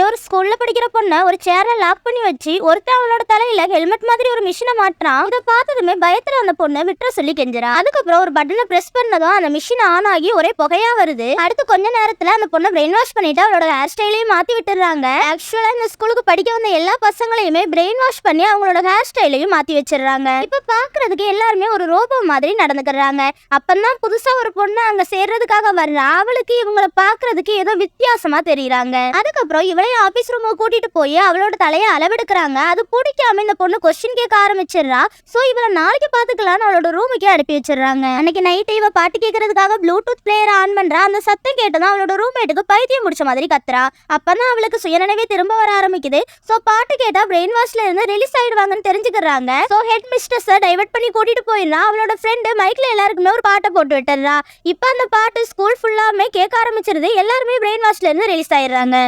ஒரு ஸ்கூல்ல படிக்கிற பொண்ண ஒரு சேர்ல லாக் பண்ணி வச்சு ஒருத்தன் அவனோட தலையில ஹெல்மெட் மாதிரி ஒரு மிஷினை மாட்டுறான். இதை பார்த்ததுமே பயத்துல அந்த பொண்ணை விட்டுற சொல்லி கெஞ்சுறா. அதுக்கப்புறம் ஒரு பட்டனை பிரஸ் பண்ணதும் அந்த மிஷின் ஆன் ஆகி ஒரே புகையா வருது. அடுத்து கொஞ்ச நேரத்துல அந்த பொண்ணை பிரெயின் வாஷ் பண்ணிட்டு அவளோட ஹேர் ஸ்டைலையும் மாத்தி விட்டுறாங்க. ஆக்சுவலா இந்த ஸ்கூலுக்கு படிக்க வந்த எல்லா பசங்களையுமே பிரெயின் வாஷ் பண்ணி அவங்களோட ஹேர் ஸ்டைலையும் மாத்தி வச்சிடறாங்க. இப்ப பாக்குறதுக்கு எல்லாருமே ஒரு ரோபோ மாதிரி நடந்துக்கிறாங்க. அப்பதான் புதுசா ஒரு பொண்ணு அங்க சேர்றதுக்காக வர்றா. அவளுக்கு இவங்களை பாக்குறதுக்கு ஏதோ வித்தியாசமா தெரியறாங்க. அதுக்கப்புறம் இவளையும் ஆபீஸ் ரூம் கூட்டிட்டு போய் அவளோட தலையை அளவெடுக்கிறாங்க. அது பிடிக்காம இந்த பொண்ணு கொஸ்டின் கேட்க ஆரம்பிச்சிடறா. சோ இவளை நாளைக்கு பாத்துக்கலாம்னு அவளோட ரூமுக்கே அனுப்பி வச்சிடறாங்க. அன்னைக்கு நைட் இவ பாட்டு கேட்கறதுக்காக ப்ளூடூத் பிளேயர் ஆன் பண்றா. அந்த சத்தம் கேட்டதும் அவளோட ரூம்மேட்டுக்கு பைத்தியம் முடிச்ச மாதிரி கத்துறா. அப்பதான் அவளுக்கு சுயநினைவே திரும்ப வர ஆரம்பிக்குது. சோ பாட்டு கேட்டா பிரெயின் வாஷ்ல இருந்து ரிலீஸ் ஆயிடுவாங்கன்னு தெரிஞ்சுக்கிறாங்க. சோ ஹெட் மிஸ்ட்ரஸ டைவர்ட் பண்ணி கூட்டிட்டு போயிடுறா. அவளோட ஃப்ரெண்டு மைக்ல எல்லாருக்குமே ஒரு பாட்டை போட்டு விட்டுறா. இப்ப அந்த பாட்டு ஸ்கூல் ஃபுல்லாமே கேட்க ஆரம்பிச்சிருது. எல்லாருமே பிரெயின் வாஷ்ல இருந்து ரிலீஸ் ஆயிடுறாங்க.